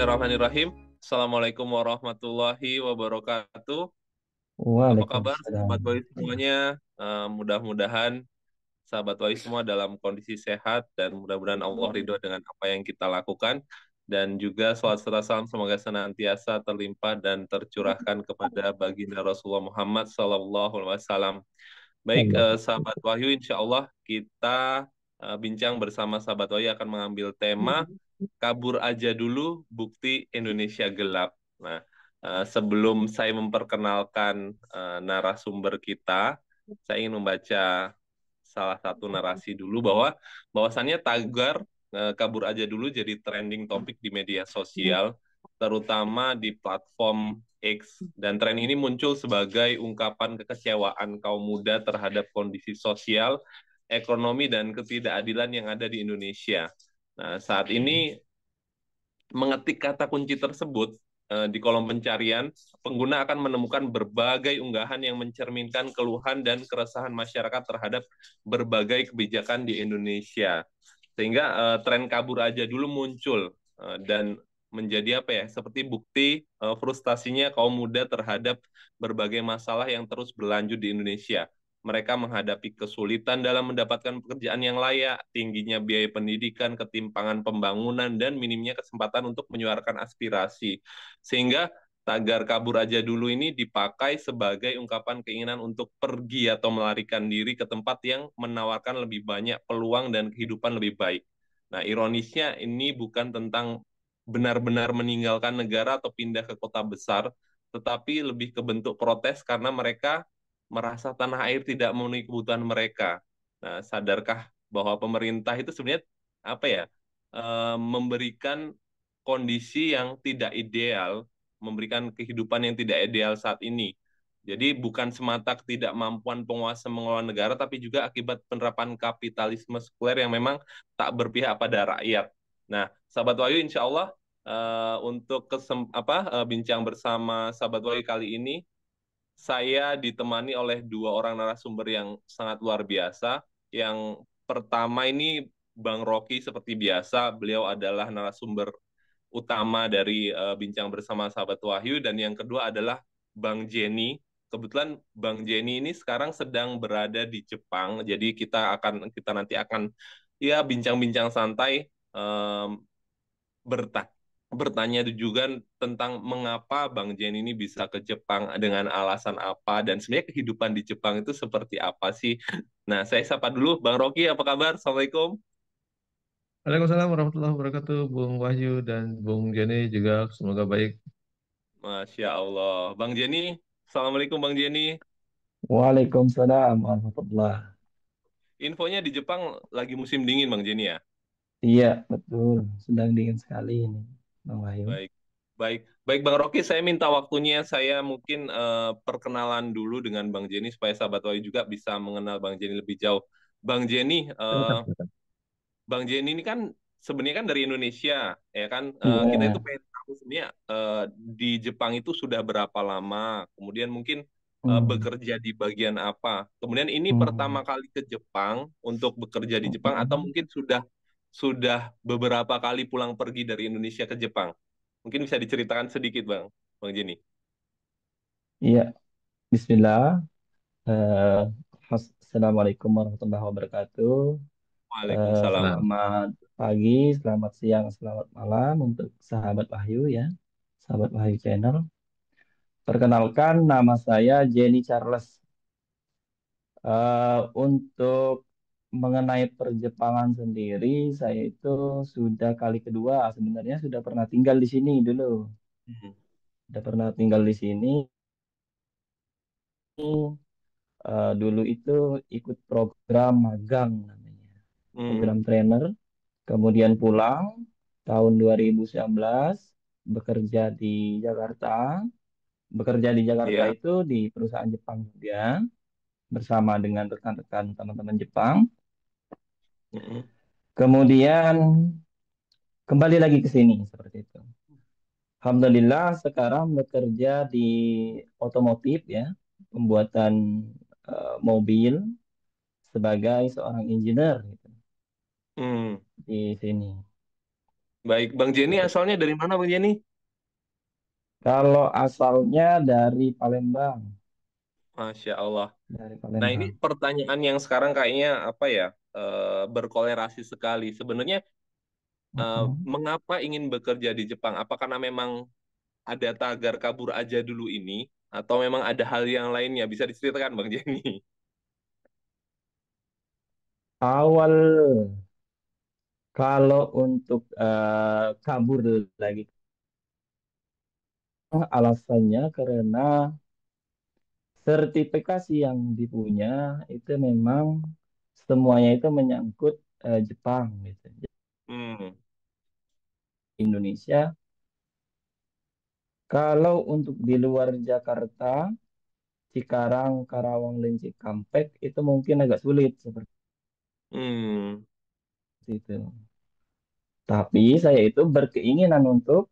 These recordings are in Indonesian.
Bismillahirrahmanirrahim. Assalamualaikum warahmatullahi wabarakatuh. Apa kabar Waalaikumsalam. sahabat Bayu semuanya? Mudah-mudahan sahabat Bayu semua dalam kondisi sehat dan mudah-mudahan Allah ridho dengan apa yang kita lakukan. Dan juga salawat serta salam semoga senantiasa terlimpah dan tercurahkan kepada baginda Rasulullah Muhammad SAW. Baik, Allah. sahabat Wahyu, insya Allah kita bincang bersama sahabat Wahyu akan mengambil tema kabur aja dulu bukti Indonesia gelap. Nah, sebelum saya memperkenalkan narasumber kita, saya ingin membaca salah satu narasi dulu bahwasannya tagar kabur aja dulu jadi trending topik di media sosial, terutama di platform X. Dan tren ini muncul sebagai ungkapan kekecewaan kaum muda terhadap kondisi sosial, ekonomi, dan ketidakadilan yang ada di Indonesia. Nah, saat ini mengetik kata kunci tersebut di kolom pencarian, pengguna akan menemukan berbagai unggahan yang mencerminkan keluhan dan keresahan masyarakat terhadap berbagai kebijakan di Indonesia. Sehingga tren kabur aja dulu muncul dan menjadi apa ya, seperti bukti frustasinya kaum muda terhadap berbagai masalah yang terus berlanjut di Indonesia. Mereka menghadapi kesulitan dalam mendapatkan pekerjaan yang layak, tingginya biaya pendidikan, ketimpangan pembangunan, dan minimnya kesempatan untuk menyuarakan aspirasi. Sehingga tagar kabur aja dulu ini dipakai sebagai ungkapan keinginan untuk pergi atau melarikan diri ke tempat yang menawarkan lebih banyak peluang dan kehidupan lebih baik. Nah, ironisnya ini bukan tentang benar-benar meninggalkan negara atau pindah ke kota besar, tetapi lebih ke bentuk protes karena mereka merasa tanah air tidak memenuhi kebutuhan mereka. Nah, sadarkah bahwa pemerintah itu sebenarnya apa ya, memberikan kondisi yang tidak ideal, memberikan kehidupan yang tidak ideal saat ini. Jadi bukan semata ketidakmampuan penguasa mengelola negara, tapi juga akibat penerapan kapitalisme sekuler yang memang tak berpihak pada rakyat. Nah, sahabat Wahyu, insya Allah untuk bincang bersama sahabat Wahyu kali ini saya ditemani oleh dua orang narasumber yang sangat luar biasa. Yang pertama ini Bang Rocky seperti biasa, beliau adalah narasumber utama dari bincang bersama sahabat Wahyu, dan yang kedua adalah Bang Jenny. Kebetulan Bang Jenny ini sekarang sedang berada di Jepang, jadi kita nanti akan ya bincang-bincang santai, berta bertanya juga tentang mengapa Bang Jen ini bisa ke Jepang dengan alasan apa dan sebenarnya kehidupan di Jepang itu seperti apa sih. Nah, saya sapa dulu Bang Rocky, apa kabar? Assalamualaikum. Waalaikumsalam warahmatullahi wabarakatuh, Bung Wahyu dan Bung Jeni juga semoga baik. Masya Allah. Bang Jenny, Assalamualaikum Bang Jenny. Waalaikumsalam warahmatullahi. Infonya di Jepang lagi musim dingin Bang Jenny ya? Iya, betul. Sedang dingin sekali ini, Bang Wahyu. Baik. Baik, baik Bang Rocky, saya minta waktunya. Saya mungkin perkenalan dulu dengan Bang Jenny supaya sahabat Wahyu juga bisa mengenal Bang Jenny lebih jauh. Bang Jenny, Silakan, silakan. Bang Jenny ini kan sebenarnya kan dari Indonesia, ya kan? Kita itu Iya. pengen tahu sebenarnya di Jepang itu sudah berapa lama, kemudian mungkin Hmm. bekerja di bagian apa. Kemudian ini Hmm. pertama kali ke Jepang untuk bekerja di Jepang atau Hmm. mungkin sudah beberapa kali pulang pergi dari Indonesia ke Jepang. Mungkin bisa diceritakan sedikit, Bang Jenny. Iya, Bismillah. Eh, Assalamualaikum warahmatullahi wabarakatuh. Waalaikumsalam. Selamat pagi, selamat siang, selamat malam untuk sahabat Wahyu ya, sahabat Wahyu Channel. Perkenalkan, nama saya Jenny Charles. Untuk mengenai perjepangan sendiri, saya itu sudah kali kedua. Sebenarnya sudah pernah tinggal di sini dulu. Hmm. Sudah pernah tinggal di sini. Dulu itu ikut program magang namanya. Hmm. Program trainer. Kemudian pulang tahun 2019 bekerja di Jakarta. Bekerja di Jakarta Iya. itu di perusahaan Jepang juga bersama dengan rekan-rekan teman-teman Jepang. Hmm. Kemudian kembali lagi ke sini seperti itu. Alhamdulillah sekarang bekerja di otomotif ya, pembuatan mobil sebagai seorang engineer gitu, Hmm. di sini. Baik, Bang Jenny asalnya dari mana Bang Jenny? Kalau asalnya dari Palembang, Masya Allah. dari Nah, ini Palembang. pertanyaan yang sekarang kayaknya apa ya, berkolerasi sekali. Sebenarnya Mm-mm. mengapa ingin bekerja di Jepang? Apa karena memang ada tagar kabur aja dulu ini, atau memang ada hal yang lainnya? Bisa diceritakan Bang Jenny? Awal kalau untuk kabur lagi, alasannya karena sertifikasi yang dipunya itu memang semuanya itu menyangkut Jepang gitu. Jadi Hmm, Indonesia, kalau untuk di luar Jakarta, Cikarang, Karawang, dan Cikampek itu mungkin agak sulit seperti hmm, itu. Tapi saya itu berkeinginan untuk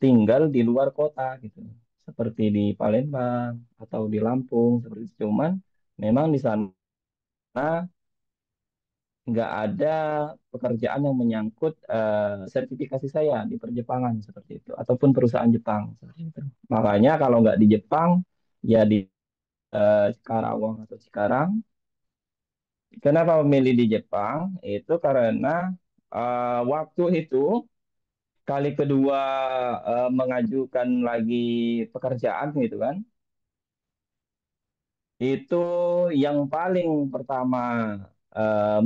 tinggal di luar kota gitu. Seperti di Palembang atau di Lampung seperti itu. Cuman memang di sana nggak ada pekerjaan yang menyangkut sertifikasi saya di perjepangan seperti itu ataupun perusahaan Jepang seperti itu. Makanya kalau nggak di Jepang ya di Karawang atau Cikarang. Kenapa memilih di Jepang? Itu karena waktu itu kali kedua mengajukan lagi pekerjaan gitu kan. Itu yang paling pertama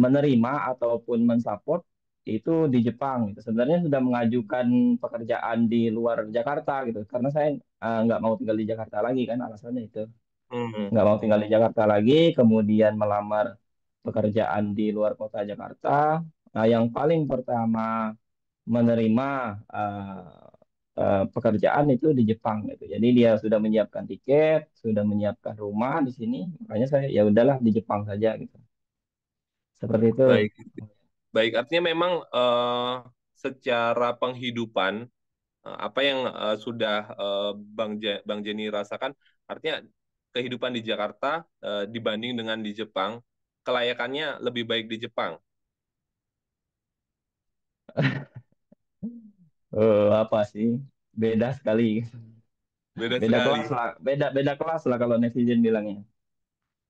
menerima ataupun mensupport itu di Jepang gitu. Sebenarnya sudah mengajukan pekerjaan di luar Jakarta gitu. Karena saya nggak mau tinggal di Jakarta lagi kan alasannya itu. hmm. Nggak mau tinggal di Jakarta lagi, kemudian melamar pekerjaan di luar kota Jakarta. Nah, yang paling pertama menerima pekerjaan itu di Jepang gitu. Jadi dia sudah menyiapkan tiket, sudah menyiapkan rumah di sini. Makanya saya ya udahlah di Jepang saja gitu. Seperti itu. Baik, baik. Artinya memang secara penghidupan apa yang sudah Bang Jenny rasakan, artinya kehidupan di Jakarta dibanding dengan di Jepang, kelayakannya lebih baik di Jepang. Apa sih? Beda sekali. Beda Beda kelas sekali. lah. Beda beda kelas lah kalau netizen bilangnya.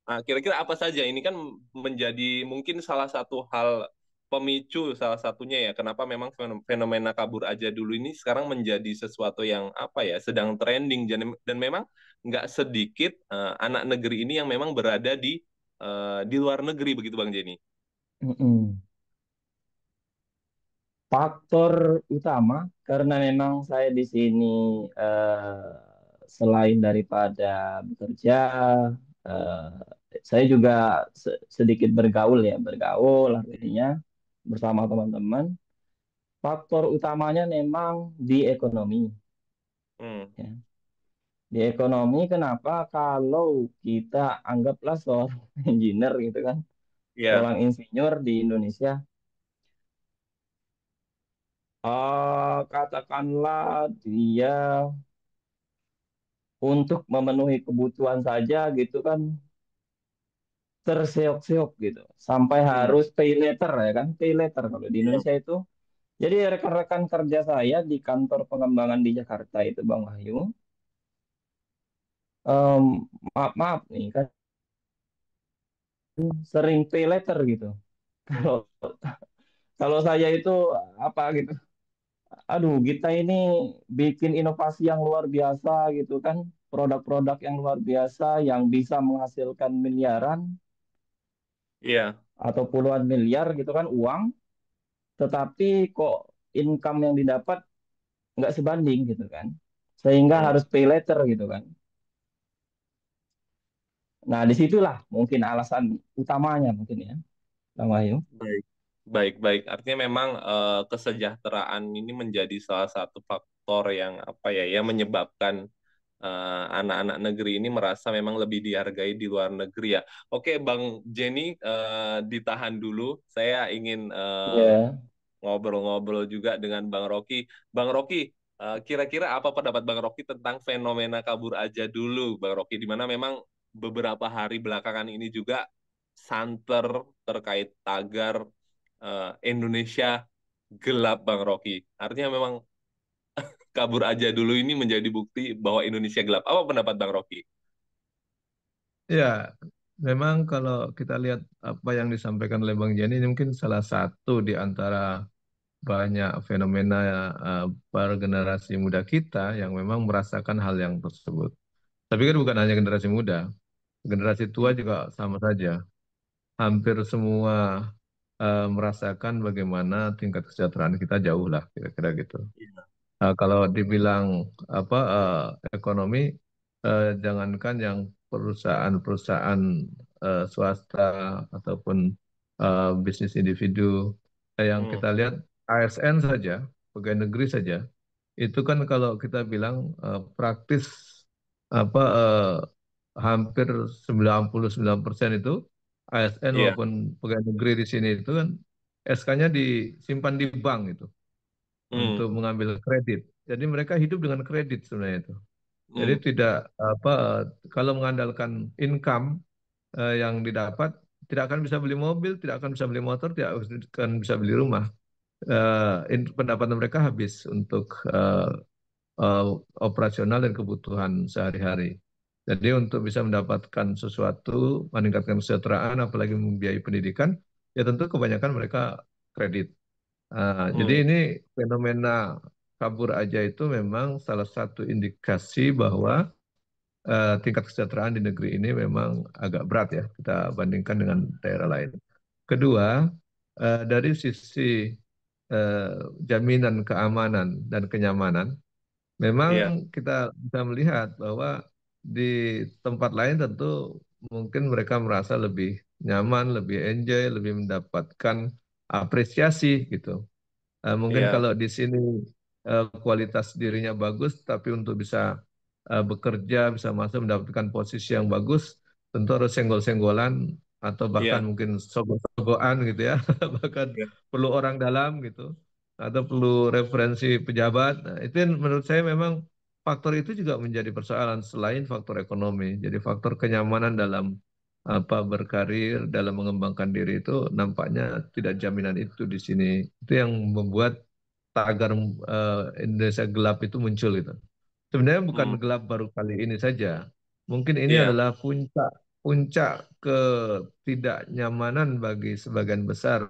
Nah, kira-kira apa saja? Ini kan menjadi mungkin salah satu hal pemicu salah satunya ya, kenapa memang fenomena kabur aja dulu ini sekarang menjadi sesuatu yang apa ya, sedang trending dan memang nggak sedikit anak negeri ini yang memang berada di luar negeri begitu Bang Jenny. Mm-mm. Faktor utama karena memang saya di sini selain daripada bekerja, eh, saya juga sedikit bergaul ya, bergaul artinya bersama teman-teman. Faktor utamanya memang di ekonomi. Hmm, Ya. Di ekonomi kenapa? Kalau kita anggaplah seorang engineer gitu kan, ya, seorang insinyur di Indonesia, katakanlah dia untuk memenuhi kebutuhan saja gitu kan terseok-seok gitu sampai hmm, harus pay letter ya kan pay letter kalau di iya, Indonesia itu jadi rekan-rekan kerja saya di kantor pengembangan di Jakarta itu Bang Wahyu em, maaf maaf nih kan sering pay letter gitu kalau kalau saya itu apa gitu aduh kita ini bikin inovasi yang luar biasa gitu kan produk-produk yang luar biasa yang bisa menghasilkan miliaran iya, atau puluhan miliar gitu kan uang, tetapi kok income yang didapat nggak sebanding gitu kan, sehingga hmm, harus pay later gitu kan. Nah, disitulah mungkin alasan utamanya mungkin ya, Bang Wahyu. baik, baik, baik. Artinya memang kesejahteraan ini menjadi salah satu faktor yang apa ya, yang menyebabkan anak-anak negeri ini merasa memang lebih dihargai di luar negeri ya. Oke, Bang Jenny, ditahan dulu. Saya ingin Ya, ngobrol-ngobrol juga dengan Bang Rocky. Bang Rocky, kira-kira apa pendapat Bang Rocky tentang fenomena kabur aja dulu, Bang Rocky, di mana memang beberapa hari belakangan ini juga santer terkait tagar Indonesia gelap Bang Rocky. Artinya memang kabur aja dulu ini menjadi bukti bahwa Indonesia gelap. Apa pendapat Bang Rocky? Ya, memang kalau kita lihat apa yang disampaikan oleh Bang Jenny ini mungkin salah satu di antara banyak fenomena para generasi muda kita yang memang merasakan hal yang tersebut. Tapi kan bukan hanya generasi muda, generasi tua Hmm. juga sama saja. Hampir semua merasakan bagaimana tingkat kesejahteraan kita jauh lah, kira-kira gitu. Iya. Kalau dibilang apa ekonomi, jangankan yang perusahaan-perusahaan swasta ataupun bisnis individu, yang Hmm. kita lihat ASN saja, pegawai negeri saja, itu kan kalau kita bilang praktis apa hampir 99% itu ASN Iya. maupun pegawai negeri di sini itu kan SK-nya disimpan di bank itu Hmm. untuk mengambil kredit. Jadi mereka hidup dengan kredit sebenarnya itu. Jadi Hmm. tidak apa kalau mengandalkan income yang didapat tidak akan bisa beli mobil, tidak akan bisa beli motor, tidak akan bisa beli rumah. Pendapatan mereka habis untuk eh, operasional dan kebutuhan sehari-hari. Jadi untuk bisa mendapatkan sesuatu, meningkatkan kesejahteraan, apalagi membiayai pendidikan, ya tentu kebanyakan mereka kredit. Jadi Hmm. ini fenomena kabur aja itu memang salah satu indikasi bahwa tingkat kesejahteraan di negeri ini memang agak berat ya kita bandingkan dengan daerah lain. Kedua, dari sisi eh, jaminan keamanan dan kenyamanan, memang Iya. kita bisa melihat bahwa di tempat lain tentu mungkin mereka merasa lebih nyaman, lebih enjoy, lebih mendapatkan apresiasi gitu. Mungkin Iya. kalau di sini kualitas dirinya bagus, tapi untuk bisa bekerja, bisa masuk mendapatkan posisi yang bagus, tentu harus senggol-senggolan atau bahkan Iya. mungkin sogok-sogokan gitu ya, bahkan Iya. perlu orang dalam gitu, atau perlu referensi pejabat. Nah, itu yang menurut saya memang faktor itu juga menjadi persoalan selain faktor ekonomi. Jadi faktor kenyamanan dalam apa berkarir, dalam mengembangkan diri itu nampaknya tidak jaminan itu di sini. Itu yang membuat tagar Indonesia gelap itu muncul itu. Sebenarnya bukan Hmm. gelap baru kali ini saja. Mungkin ini Iya. adalah puncak puncak ketidaknyamanan bagi sebagian besar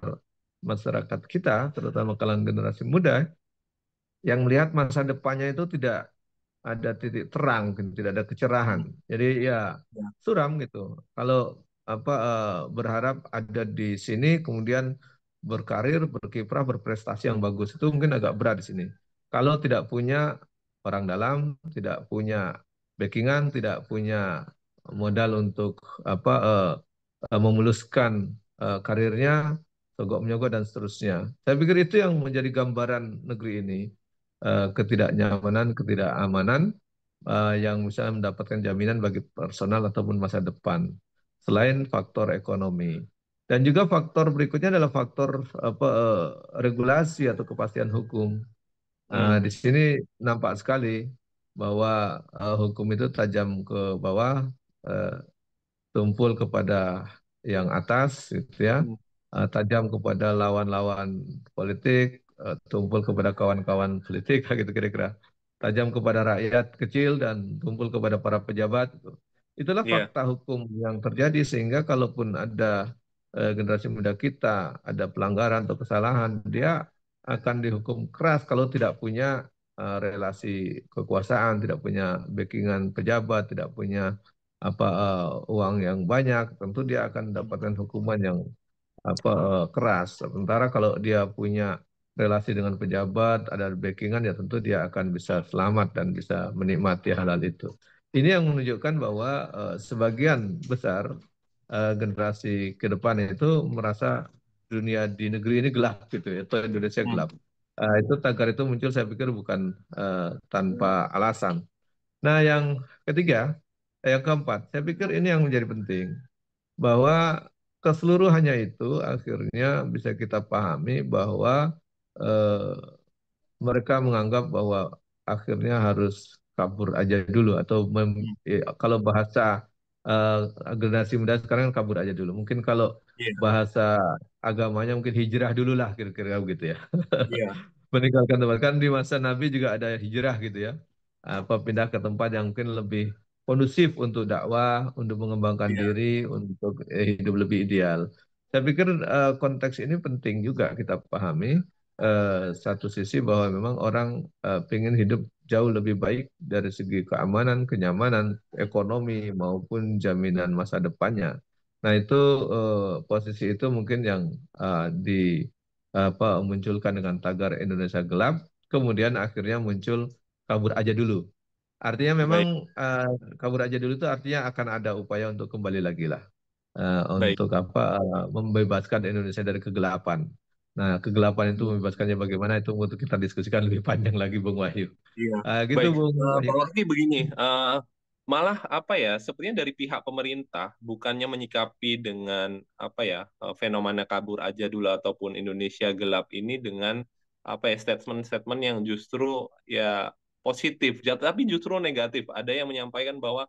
masyarakat kita, terutama kalangan generasi muda, yang melihat masa depannya itu tidak ada titik terang, gitu, tidak ada kecerahan. Hmm. Jadi ya Iya. suram gitu. Kalau apa berharap ada di sini kemudian berkarir, berkiprah, berprestasi yang bagus itu mungkin agak berat di sini. Kalau tidak punya orang dalam, tidak punya backingan, tidak punya modal untuk apa memuluskan karirnya, sogok menyogok dan seterusnya. Saya pikir itu yang menjadi gambaran negeri ini, ketidaknyamanan, ketidakamanan yang bisa mendapatkan jaminan bagi personal ataupun masa depan selain faktor ekonomi. Dan juga faktor berikutnya adalah faktor apa regulasi atau kepastian hukum. Hmm. Di sini nampak sekali bahwa hukum itu tajam ke bawah, eh, tumpul kepada yang atas, gitu ya, Hmm. tajam kepada lawan-lawan politik, tumpul kepada kawan-kawan politik, gitu kira-kira, tajam kepada rakyat kecil dan tumpul kepada para pejabat. Gitu. Itulah Iya. fakta hukum yang terjadi sehingga kalaupun ada generasi muda kita ada pelanggaran atau kesalahan, dia akan dihukum keras kalau tidak punya relasi kekuasaan, tidak punya backingan pejabat, tidak punya apa uang yang banyak, tentu dia akan Hmm. mendapatkan hukuman yang apa keras. Sementara kalau dia punya relasi dengan pejabat, ada backingan, ya tentu dia akan bisa selamat dan bisa menikmati hal-hal itu. Ini yang menunjukkan bahwa sebagian besar generasi ke depan itu merasa dunia di negeri ini gelap gitu ya, atau Indonesia Hmm. gelap. Itu tagar itu muncul saya pikir bukan tanpa alasan. Nah, yang ketiga, yang keempat, saya pikir ini yang menjadi penting, bahwa keseluruhannya itu akhirnya bisa kita pahami bahwa eh, mereka menganggap bahwa akhirnya harus kabur aja dulu atau Hmm. kalau bahasa eh, generasi muda sekarang kan kabur aja dulu. Mungkin kalau Iya, bahasa agamanya mungkin hijrah dulu lah kira-kira begitu ya. iya, Meninggalkan tempat kan di masa Nabi juga ada hijrah gitu ya. Apa pindah ke tempat yang mungkin lebih kondusif untuk dakwah, untuk mengembangkan iya, diri, untuk hidup lebih ideal. Saya pikir konteks ini penting juga kita pahami. Satu sisi bahwa memang orang pengen hidup jauh lebih baik dari segi keamanan, kenyamanan, ekonomi maupun jaminan masa depannya. Nah itu posisi itu mungkin yang di apa munculkan dengan tagar Indonesia Gelap, kemudian akhirnya muncul kabur aja dulu. Artinya memang baik, eh, kabur aja dulu itu artinya akan ada upaya untuk kembali lagi lah, baik. untuk apa membebaskan Indonesia dari kegelapan. Nah, kegelapan itu membebaskannya bagaimana itu untuk kita diskusikan lebih panjang lagi, Bung Wahyu. Iya, Gitu, baik. Bung Wahyu. Bang Rocky begini, malah apa ya? Sepertinya dari pihak pemerintah bukannya menyikapi dengan apa ya fenomena kabur aja dulu ataupun Indonesia gelap ini dengan apa ya statement-statement yang justru ya positif, tapi justru negatif. Ada yang menyampaikan bahwa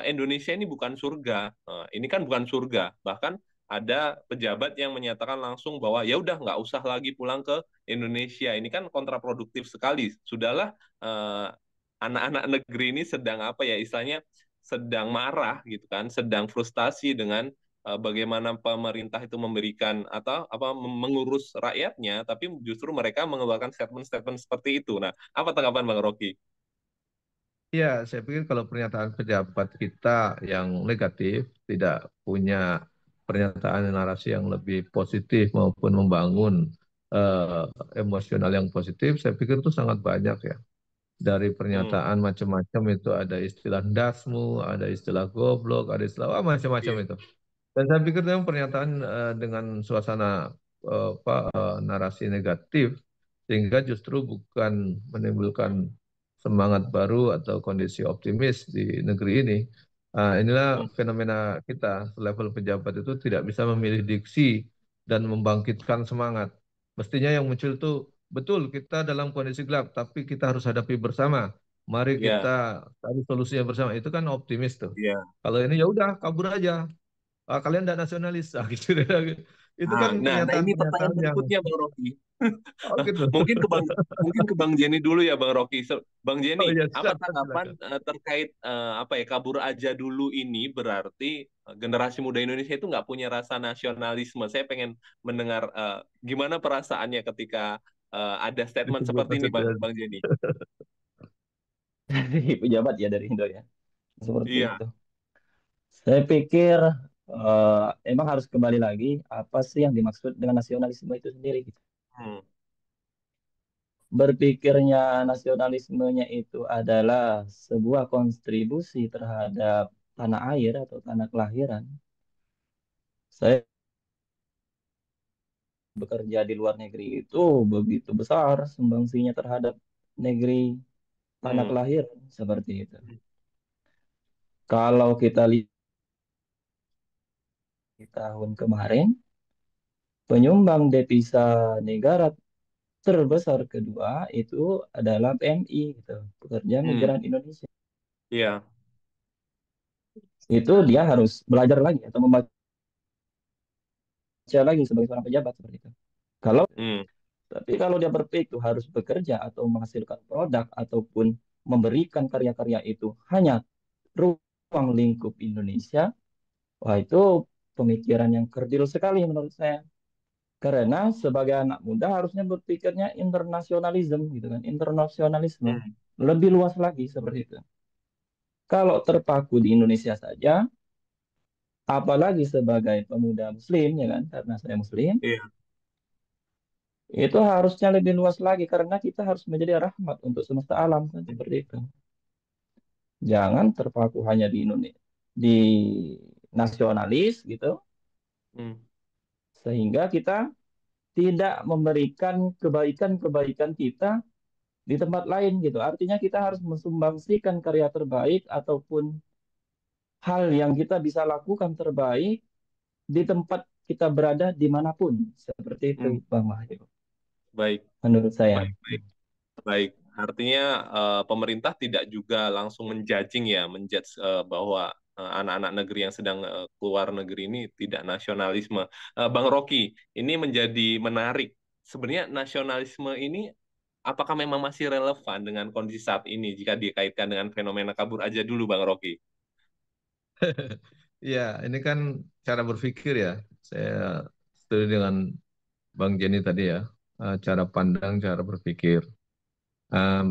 Indonesia ini bukan surga. Ini kan bukan surga. Bahkan ada pejabat yang menyatakan langsung bahwa ya udah nggak usah lagi pulang ke Indonesia. Ini kan kontraproduktif sekali. Sudahlah eh, anak-anak negeri ini sedang apa ya istilahnya sedang marah gitu kan, sedang frustasi dengan bagaimana pemerintah itu memberikan atau apa mengurus rakyatnya, tapi justru mereka mengeluarkan statement-statement seperti itu. Nah, apa tanggapan Bang Rocky? Ya, saya pikir kalau pernyataan pejabat kita yang negatif tidak punya pernyataan narasi yang lebih positif maupun membangun eh, emosional yang positif, saya pikir itu sangat banyak ya. Dari Hmm, pernyataan macam-macam itu ada istilah dasmu, ada istilah goblok, ada istilah macam-macam iya, itu. Dan saya pikir memang pernyataan dengan suasana narasi negatif sehingga justru bukan menimbulkan semangat baru atau kondisi optimis di negeri ini. Inilah hmm, fenomena kita, level pejabat itu tidak bisa memilih diksi dan membangkitkan semangat. Mestinya yang muncul itu betul kita dalam kondisi gelap, tapi kita harus hadapi bersama. Mari kita iya, cari solusinya bersama. Itu kan optimis tuh. iya. Kalau ini ya udah kabur aja. Kalian tidak nasionalis. Gitu. Itu kan Nah, ini pertanyaan pernyataan yang berikutnya Bang Rocky. oh gitu. Mungkin ke Bang Jenny dulu ya Bang Rocky. Bang Oh Jenny, iya, apa silakan tanggapan silakan. terkait apa ya kabur aja dulu ini berarti generasi muda Indonesia itu nggak punya rasa nasionalisme. Saya pengen mendengar gimana perasaannya ketika ada statement Disebut seperti ini Bang nasionalis. Bang Jenny. Dari pejabat ya dari Indo ya. Seperti Iya. itu. Saya pikir emang harus kembali lagi apa sih yang dimaksud dengan nasionalisme itu sendiri gitu. Hmm. Berpikirnya nasionalismenya itu adalah sebuah kontribusi terhadap tanah air atau tanah kelahiran. Saya bekerja di luar negeri itu begitu besar sumbangsinya terhadap negeri tanah Hmm. kelahiran seperti itu. Kalau kita lihat di tahun kemarin, penyumbang devisa negara terbesar kedua itu adalah PMI gitu, pekerja Hmm. migran Indonesia. Iya. Itu dia harus belajar lagi atau membaca lagi sebagai seorang pejabat seperti itu. Kalau Hmm. tapi kalau dia berpikir harus bekerja atau menghasilkan produk ataupun memberikan karya-karya itu hanya ruang lingkup Indonesia, wah itu pemikiran yang kerdil sekali menurut saya. Karena sebagai anak muda harusnya berpikirnya internasionalisme gitu kan, internasionalisme Hmm. lebih luas lagi seperti itu. Kalau terpaku di Indonesia saja, apalagi sebagai pemuda Muslim ya kan, karena saya Muslim, Iya. itu harusnya lebih luas lagi karena kita harus menjadi rahmat untuk semesta alam kan seperti itu. Jangan terpaku hanya di Indonesia, di nasionalis gitu, Hmm. sehingga kita tidak memberikan kebaikan-kebaikan kita di tempat lain gitu. Artinya kita harus mensumbangsikan karya terbaik ataupun hal yang kita bisa lakukan terbaik di tempat kita berada dimanapun. Seperti itu, Hmm. Bang Wahyu. Baik. Menurut saya. Baik. Baik, artinya pemerintah tidak juga langsung menjudging ya, menjudge bahwa anak-anak negeri yang sedang keluar negeri ini tidak nasionalisme. Bang Rocky, ini menjadi menarik. Sebenarnya nasionalisme ini apakah memang masih relevan dengan kondisi saat ini jika dikaitkan dengan fenomena kabur aja dulu, Bang Rocky? Ya, ini kan cara berpikir ya. Saya setuju dengan Bang Jenny tadi ya. Cara pandang, cara berpikir.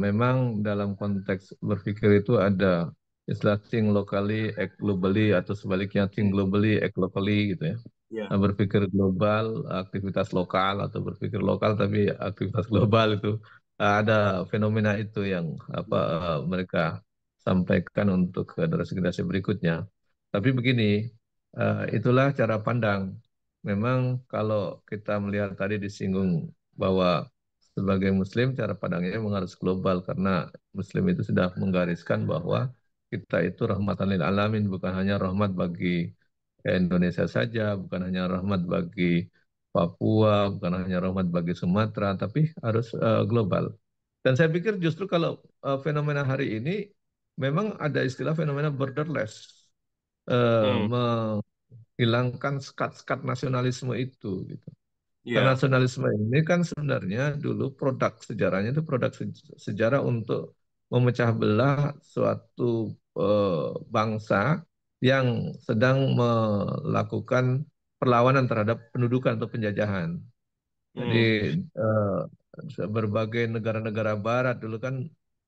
Memang dalam konteks berpikir itu ada istilah think locally, act globally, atau sebaliknya think globally, act locally gitu ya. Iya. Berpikir global, aktivitas lokal, atau berpikir lokal tapi aktivitas global itu. Ada fenomena itu yang mereka sampaikan untuk generasi-generasi berikutnya. Tapi begini, itulah cara pandang. Memang kalau kita melihat tadi disinggung bahwa sebagai Muslim cara pandangnya memang harus global karena Muslim itu sudah menggariskan bahwa kita itu rahmatan lil alamin, bukan hanya rahmat bagi Indonesia saja, bukan hanya rahmat bagi Papua, bukan hanya rahmat bagi Sumatera, tapi harus global. Dan saya pikir justru kalau fenomena hari ini memang ada istilah fenomena borderless, Hmm, menghilangkan sekat-sekat nasionalisme itu gitu. Karena iya. nasionalisme ini kan sebenarnya dulu produk sejarahnya itu produk sejarah untuk memecah belah suatu bangsa yang sedang melakukan perlawanan terhadap pendudukan atau penjajahan. Jadi Hmm, eh, berbagai negara-negara Barat dulu kan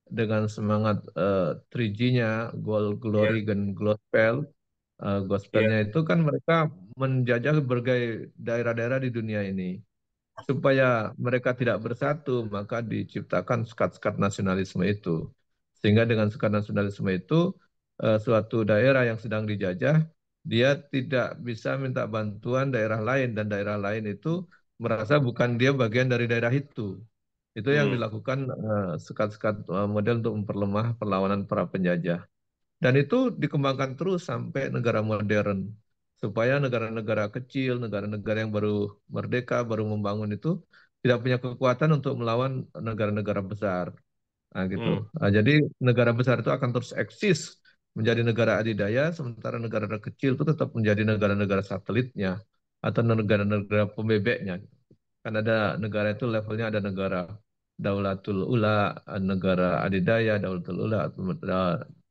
dengan semangat 3G-nya, Gold, Glory, iya, dan Gospel, iya. gospelnya itu kan mereka menjajah berbagai daerah-daerah di dunia ini. Supaya mereka tidak bersatu, maka diciptakan sekat-sekat nasionalisme itu. Sehingga dengan sekat nasionalisme itu, suatu daerah yang sedang dijajah, dia tidak bisa minta bantuan daerah lain, dan daerah lain itu merasa bukan dia bagian dari daerah itu. Itu yang Hmm, dilakukan sekat-sekat model untuk memperlemah perlawanan para penjajah. Dan itu dikembangkan terus sampai negara modern. Supaya negara-negara kecil, negara-negara yang baru merdeka, baru membangun itu tidak punya kekuatan untuk melawan negara-negara besar. Nah, gitu. hmm, Jadi negara besar itu akan terus eksis menjadi negara adidaya, sementara negara-negara kecil itu tetap menjadi negara-negara satelitnya atau negara-negara pembebeknya. Kan ada negara itu levelnya, ada negara Daulatul Ula, negara adidaya, Daulatul Ula,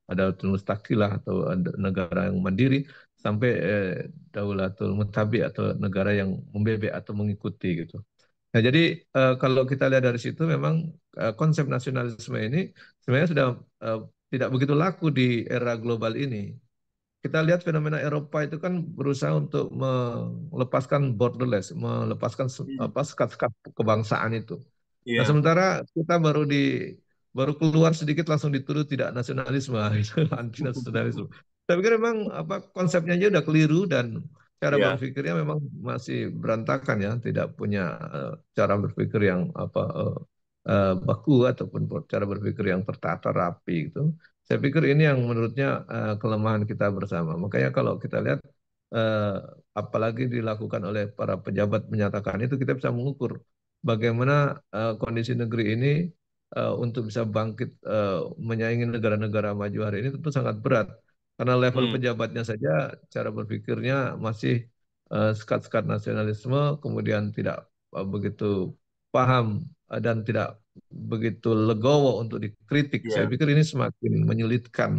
Daulatul Mustaqilah atau negara yang mandiri, sampai Daulatul Mutabi atau negara yang membebek atau mengikuti gitu. Nah, jadi kalau kita lihat dari situ memang konsep nasionalisme ini sebenarnya sudah eh, tidak begitu laku di era global ini. Kita lihat fenomena Eropa itu kan berusaha untuk melepaskan borderless, melepaskan hmm, sekat-sekat kebangsaan itu. Nah, iya. sementara kita baru keluar sedikit langsung dituduh tidak nasionalisme, itu anti nasionalisme. Tapi kan memang konsepnya aja udah keliru dan cara Iya. berpikirnya memang masih berantakan ya, tidak punya cara berpikir yang baku ataupun cara berpikir yang tertata rapi gitu. Saya pikir ini yang menurutnya kelemahan kita bersama. Makanya kalau kita lihat eh, apalagi dilakukan oleh para pejabat menyatakan itu, kita bisa mengukur bagaimana kondisi negeri ini untuk bisa bangkit menyaingi negara-negara maju hari ini tentu sangat berat. Karena level Hmm, pejabatnya saja cara berpikirnya masih sekat-sekat nasionalisme, kemudian tidak begitu paham dan tidak begitu legowo untuk dikritik. Saya iya. pikir ini semakin menyulitkan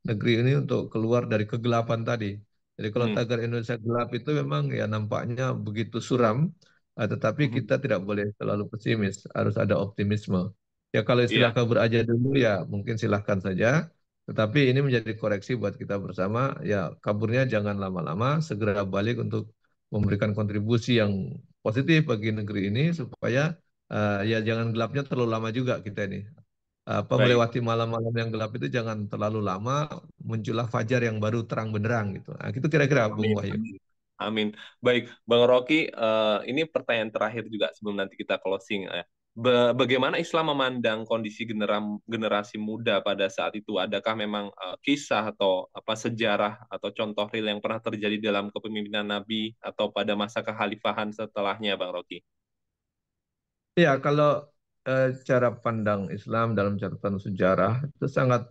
negeri ini untuk keluar dari kegelapan tadi. Jadi kalau Hmm, tagar Indonesia gelap itu memang ya nampaknya begitu suram, tetapi hmm, kita tidak boleh terlalu pesimis, harus ada optimisme. Ya kalau istilah iya. kabur aja dulu ya mungkin silahkan saja, tetapi ini menjadi koreksi buat kita bersama, ya kaburnya jangan lama-lama, segera balik untuk memberikan kontribusi yang positif bagi negeri ini supaya ya jangan gelapnya terlalu lama juga kita ini. Baik. Melewati malam-malam yang gelap itu jangan terlalu lama, muncullah fajar yang baru terang benderang gitu. Nah, itu kira-kira Bung Amin. Wahyu. Amin. Amin. Baik, Bang Rocky, ini pertanyaan terakhir juga sebelum nanti kita closing ya. Bagaimana Islam memandang kondisi generasi muda pada saat itu? Adakah memang kisah atau apa sejarah atau contoh real yang pernah terjadi dalam kepemimpinan Nabi atau pada masa kekhalifahan setelahnya, Bang Rocky? Ya, kalau cara pandang Islam dalam catatan sejarah itu sangat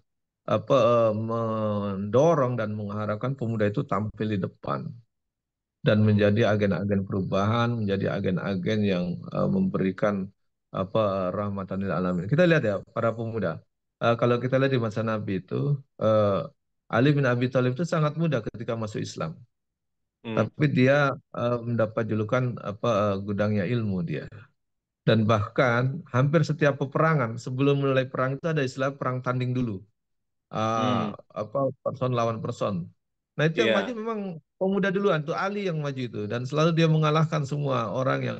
mendorong dan mengharapkan pemuda itu tampil di depan dan Hmm. menjadi agen-agen perubahan, menjadi agen-agen yang memberikan rahmatan lil alamin. Kita lihat ya para pemuda. Kalau kita lihat di masa Nabi itu, Ali bin Abi Thalib itu sangat muda ketika masuk Islam, Hmm. tapi dia mendapat julukan gudangnya ilmu dia. Dan bahkan hampir setiap peperangan sebelum mulai perang itu ada istilah perang tanding dulu, Hmm. person lawan person. Nah itu yang maju Iya. memang pemuda duluan tuh Ali yang maju itu dan selalu dia mengalahkan semua orang yang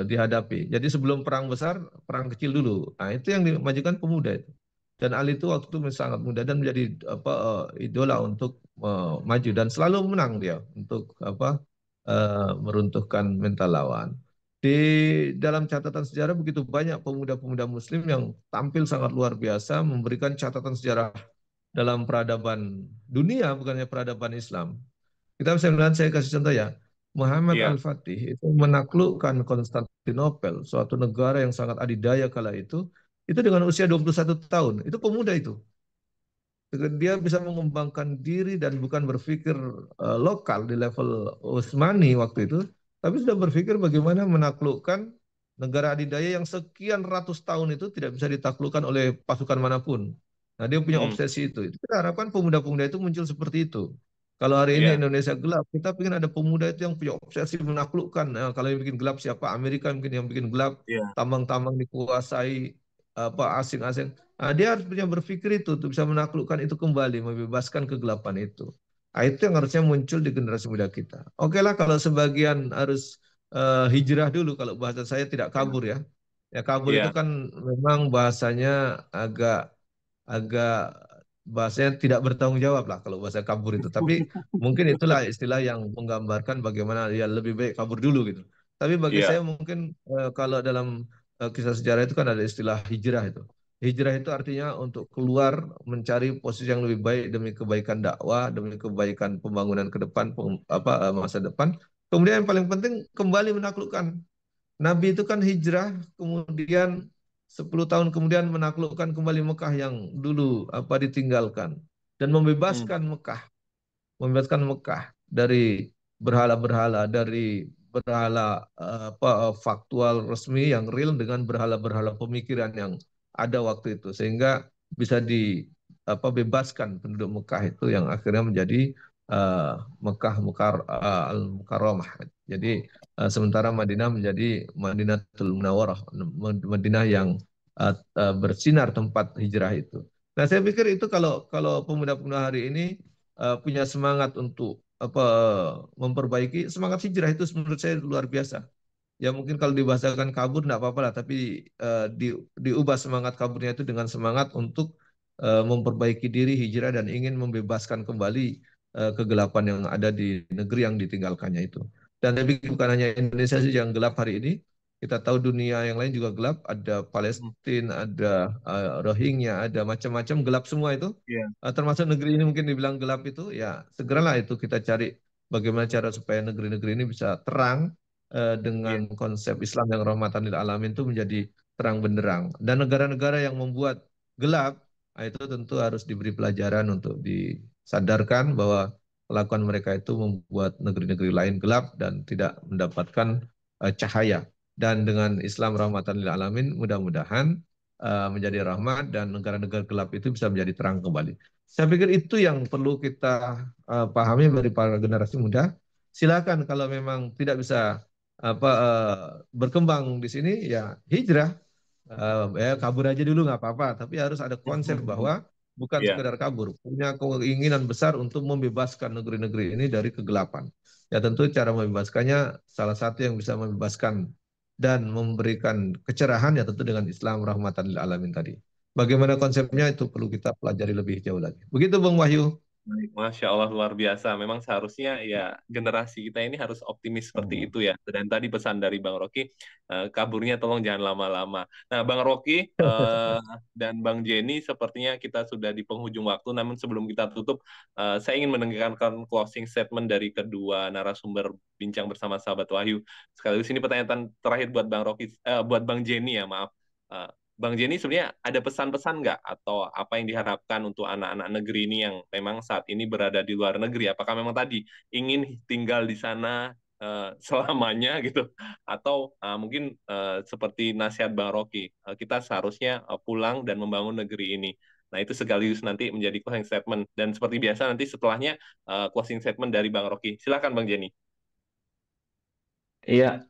dihadapi. Jadi sebelum perang besar, perang kecil dulu. Nah itu yang dimajukan pemuda itu. Dan Ali itu waktu itu sangat muda dan menjadi idola untuk maju dan selalu menang dia untuk meruntuhkan mental lawan. Di dalam catatan sejarah begitu banyak pemuda-pemuda Muslim yang tampil sangat luar biasa, memberikan catatan sejarah dalam peradaban dunia, bukannya peradaban Islam. Kita bisa melihat, saya kasih contoh ya, Muhammad Iya. Al-Fatih itu menaklukkan Konstantinopel, suatu negara yang sangat adidaya kala itu dengan usia 21 tahun. Itu pemuda itu. Dia bisa mengembangkan diri dan bukan berpikir lokal di level Utsmani waktu itu, tapi sudah berpikir bagaimana menaklukkan negara adidaya yang sekian ratus tahun itu tidak bisa ditaklukkan oleh pasukan manapun. Nah, dia punya Hmm. obsesi itu. Kita harapkan pemuda-pemuda itu muncul seperti itu. Kalau hari ini Iya. Indonesia gelap, kita ingin ada pemuda itu yang punya obsesi menaklukkan. Nah, kalau yang bikin gelap siapa? Amerika mungkin yang bikin gelap, Iya. tambang-tambang dikuasai asing-asing. Nah, dia harus punya berpikir itu untuk bisa menaklukkan itu kembali, membebaskan kegelapan itu. Nah, itu yang harusnya muncul di generasi muda kita. Oke lah kalau sebagian harus hijrah dulu, kalau bahasa saya tidak Iya. kabur ya. Ya kabur itu Iya. kan memang bahasanya agak agak bahasanya tidak bertanggung jawab lah kalau bahasa kabur itu. Tapi mungkin itulah istilah yang menggambarkan bagaimana ya lebih baik kabur dulu gitu. Tapi bagi Iya. saya mungkin kalau dalam kisah sejarah itu kan ada istilah hijrah itu. Hijrah itu artinya untuk keluar mencari posisi yang lebih baik demi kebaikan dakwah, demi kebaikan pembangunan ke depan, masa depan. Kemudian yang paling penting kembali menaklukkan. Nabi itu kan hijrah, kemudian 10 tahun kemudian menaklukkan kembali Mekah yang dulu ditinggalkan dan Hmm. membebaskan Mekah dari berhala-berhala, dari berhala faktual resmi yang real dengan berhala-berhala pemikiran yang ada waktu itu sehingga bisa bebaskan penduduk Mekah itu yang akhirnya menjadi Mekah Al-Mukarramah. Jadi sementara Madinah menjadi Madinatul Munawwarah, Madinah yang bersinar tempat hijrah itu. Nah, saya pikir itu kalau kalau pemuda-pemuda hari ini punya semangat untuk memperbaiki semangat hijrah itu menurut saya luar biasa. Ya mungkin kalau dibahasakan kabur tidak apa-apa lah, tapi diubah semangat kaburnya itu dengan semangat untuk memperbaiki diri hijrah dan ingin membebaskan kembali kegelapan yang ada di negeri yang ditinggalkannya itu. Dan tapi bukan hanya Indonesia sih yang gelap hari ini. Kita tahu dunia yang lain juga gelap. Ada Hmm. Palestina, ada Rohingya, ada macam-macam gelap semua itu. Iya. Termasuk negeri ini mungkin dibilang gelap itu, ya segeralah itu kita cari bagaimana cara supaya negeri-negeri ini bisa terang Iya. dengan konsep Islam yang rahmatan lil alamin itu menjadi terang benderang. Dan negara-negara yang membuat gelap, itu tentu harus diberi pelajaran untuk disadarkan bahwa kelakuan mereka itu membuat negeri-negeri lain gelap dan tidak mendapatkan cahaya. Dan dengan Islam rahmatan lil alamin, mudah-mudahan menjadi rahmat dan negara-negara gelap itu bisa menjadi terang kembali. Saya pikir itu yang perlu kita pahami dari para generasi muda. Silakan kalau memang tidak bisa berkembang di sini ya hijrah. Ya kabur aja dulu nggak apa-apa, tapi harus ada konsep bahwa bukan Iya. sekedar kabur, punya keinginan besar untuk membebaskan negeri-negeri ini dari kegelapan. Ya tentu cara membebaskannya salah satu yang bisa membebaskan dan memberikan kecerahan ya tentu dengan Islam rahmatan lil alamin tadi. Bagaimana konsepnya itu perlu kita pelajari lebih jauh lagi. Begitu Bang Wahyu. Baik, Masya Allah luar biasa. Memang seharusnya ya generasi kita ini harus optimis seperti Hmm. itu ya. Dan tadi pesan dari Bang Rocky, kaburnya tolong jangan lama-lama. Nah, Bang Rocky dan Bang Jenny, sepertinya kita sudah di penghujung waktu. Namun sebelum kita tutup, saya ingin mendengarkan closing statement dari kedua narasumber bincang bersama sahabat Wahyu. Sekaligus ini pertanyaan terakhir buat Bang Rocky, buat Bang Jenny ya, maaf. Bang Jenny sebenarnya ada pesan-pesan nggak atau apa yang diharapkan untuk anak-anak negeri ini yang memang saat ini berada di luar negeri? Apakah memang tadi ingin tinggal di sana selamanya gitu, atau mungkin seperti nasihat Bang Rocky, kita seharusnya pulang dan membangun negeri ini. Nah itu sekaligus nanti menjadi closing statement dan seperti biasa nanti setelahnya closing statement dari Bang Rocky. Silakan Bang Jenny. Iya,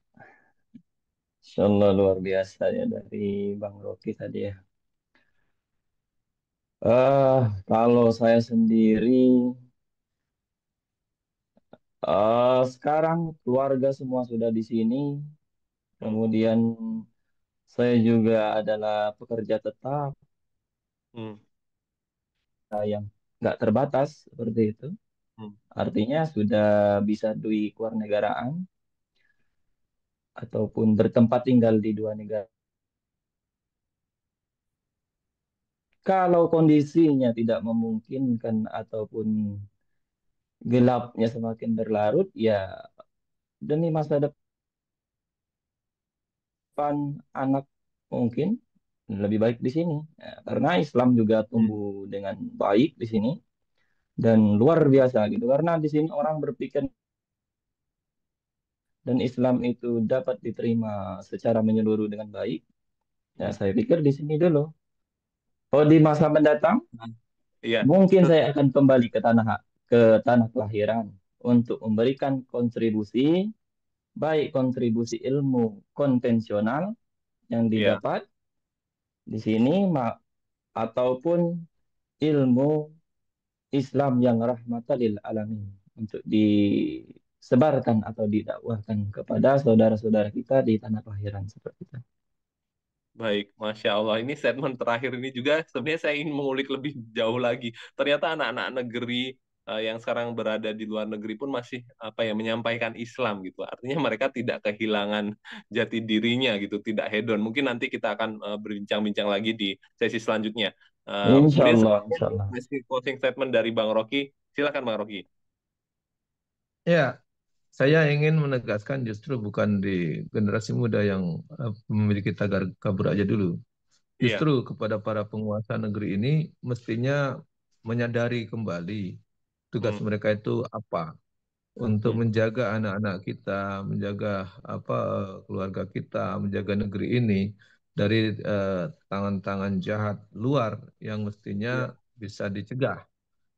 insya luar biasa ya dari Bang Rocky tadi ya. Kalau saya sendiri, sekarang keluarga semua sudah di sini. Hmm, Kemudian saya juga adalah pekerja tetap hmm, yang nggak terbatas seperti itu. hmm, Artinya sudah bisa dui kewarganegaraan ataupun bertempat tinggal di dua negara. Kalau kondisinya tidak memungkinkan ataupun gelapnya semakin berlarut, ya demi masa depan anak mungkin lebih baik di sini. Ya, karena Islam juga hmm, tumbuh dengan baik di sini dan luar biasa gitu. Karena di sini orang berpikir dan Islam itu dapat diterima secara menyeluruh dengan baik. Ya, hmm. saya pikir di sini dulu. Oh, di masa mendatang Iya, mungkin Set- saya akan kembali ke tanah kelahiran untuk memberikan kontribusi, baik kontribusi ilmu konvensional yang iya. didapat di sini ataupun ilmu Islam yang rahmatan lil alamin untuk disebarkan atau didakwahkan kepada saudara-saudara kita di tanah kelahiran seperti itu. Baik, Masya Allah. Ini statement terakhir ini juga sebenarnya saya ingin mengulik lebih jauh lagi. Ternyata anak-anak negeri yang sekarang berada di luar negeri pun masih apa ya menyampaikan Islam gitu. Artinya mereka tidak kehilangan jati dirinya gitu, tidak hedon. Mungkin nanti kita akan berbincang-bincang lagi di sesi selanjutnya. Insya Kemudian Allah, selanjutnya insya Allah. closing statement dari Bang Rocky. Silakan Bang Rocky. Ya, saya ingin menegaskan justru bukan di generasi muda yang memiliki tagar kabur aja dulu. Iya. Justru kepada para penguasa negeri ini mestinya menyadari kembali tugas Hmm, mereka itu apa untuk hmm, menjaga anak-anak kita, menjaga apa keluarga kita, menjaga negeri ini dari tangan-tangan jahat luar yang mestinya iya. bisa dicegah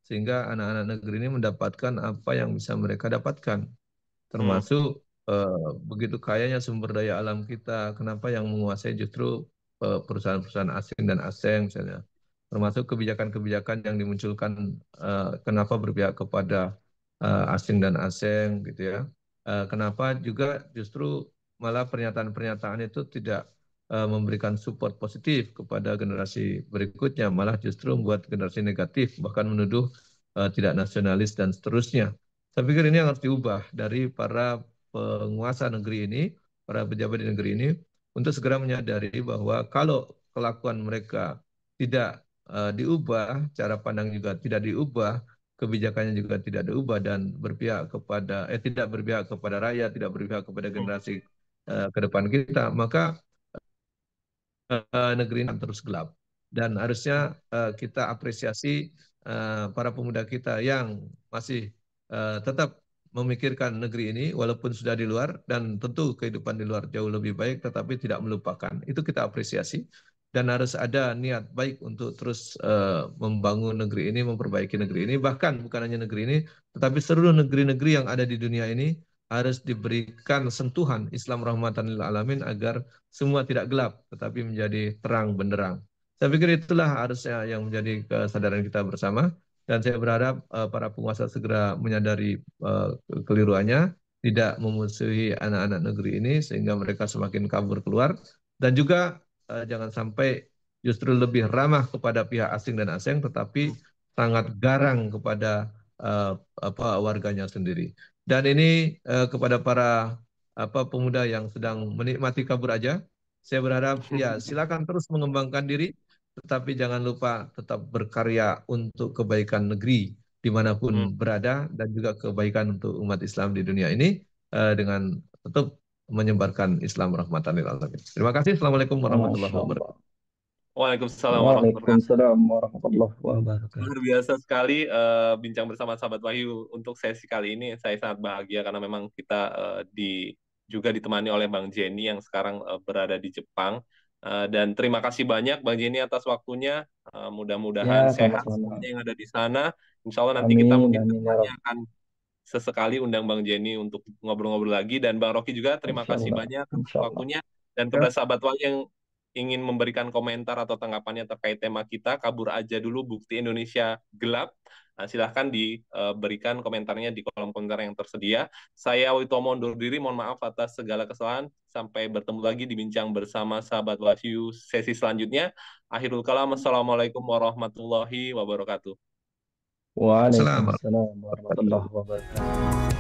sehingga anak-anak negeri ini mendapatkan apa yang bisa mereka dapatkan Hmm, termasuk begitu kayanya sumber daya alam kita. Kenapa yang menguasai justru perusahaan-perusahaan asing dan asing misalnya. Termasuk kebijakan-kebijakan yang dimunculkan kenapa berpihak kepada asing dan asing gitu ya. Kenapa juga justru malah pernyataan-pernyataan itu tidak memberikan support positif kepada generasi berikutnya, malah justru membuat generasi negatif, bahkan menuduh tidak nasionalis dan seterusnya. Saya pikir ini yang harus diubah dari para penguasa negeri ini, para pejabat di negeri ini, untuk segera menyadari bahwa kalau kelakuan mereka tidak diubah, cara pandang juga tidak diubah, kebijakannya juga tidak diubah dan berpihak kepada tidak berpihak kepada rakyat, tidak berpihak kepada hmm, generasi ke depan kita, maka negeri ini akan terus gelap. Dan harusnya kita apresiasi para pemuda kita yang masih tetap memikirkan negeri ini walaupun sudah di luar dan tentu kehidupan di luar jauh lebih baik tetapi tidak melupakan. Itu kita apresiasi dan harus ada niat baik untuk terus membangun negeri ini, memperbaiki negeri ini. Bahkan bukan hanya negeri ini tetapi seluruh negeri-negeri yang ada di dunia ini harus diberikan sentuhan Islam rahmatan lil alamin agar semua tidak gelap, tetapi menjadi terang benderang. Saya pikir itulah harusnya yang menjadi kesadaran kita bersama. Dan saya berharap para penguasa segera menyadari kekeliruannya, tidak memusuhi anak-anak negeri ini sehingga mereka semakin kabur keluar. Dan juga jangan sampai justru lebih ramah kepada pihak asing dan asing, tetapi hmm. sangat garang kepada warganya sendiri. Dan ini kepada para pemuda yang sedang menikmati kabur aja, saya berharap ya silakan terus mengembangkan diri, tetapi jangan lupa tetap berkarya untuk kebaikan negeri Hmm. dimanapun berada dan juga kebaikan untuk umat Islam di dunia ini dengan tetap menyebarkan Islam rahmatan lil alamin. Terima kasih. Assalamualaikum warahmatullahi Masya Allah. wabarakatuh. Waalaikumsalam warahmatullahi wabarakatuh. Waalaikumsalam warahmatullahi wabarakatuh. Luar biasa sekali bincang bersama sahabat Wahyu untuk sesi kali ini. Saya sangat bahagia karena memang kita juga ditemani oleh Bang Jenny yang sekarang berada di Jepang. Dan terima kasih banyak Bang Jenny atas waktunya. Ya, Mudah-mudahan sehat sama-sama. semuanya yang ada di sana. Insya Allah nanti kita Amin, mungkin amin ya kedepannya Rob. akan sesekali undang Bang Jenny untuk ngobrol-ngobrol lagi. Dan Bang Rocky juga terima Insya kasih Allah, banyak atas insya Allah. waktunya. Dan Ya, kepada sahabat Wahyu yang ingin memberikan komentar atau tanggapannya terkait tema kita, kabur aja dulu bukti Indonesia gelap. Nah, silahkan diberikan komentarnya di kolom komentar yang tersedia. Saya Witomo undur diri, mohon maaf atas segala kesalahan. Sampai bertemu lagi di bincang bersama sahabat Wahyu sesi selanjutnya. Akhirul kalam, assalamualaikum warahmatullahi wabarakatuh. Assalamualaikum. Waalaikumsalam warahmatullahi wabarakatuh.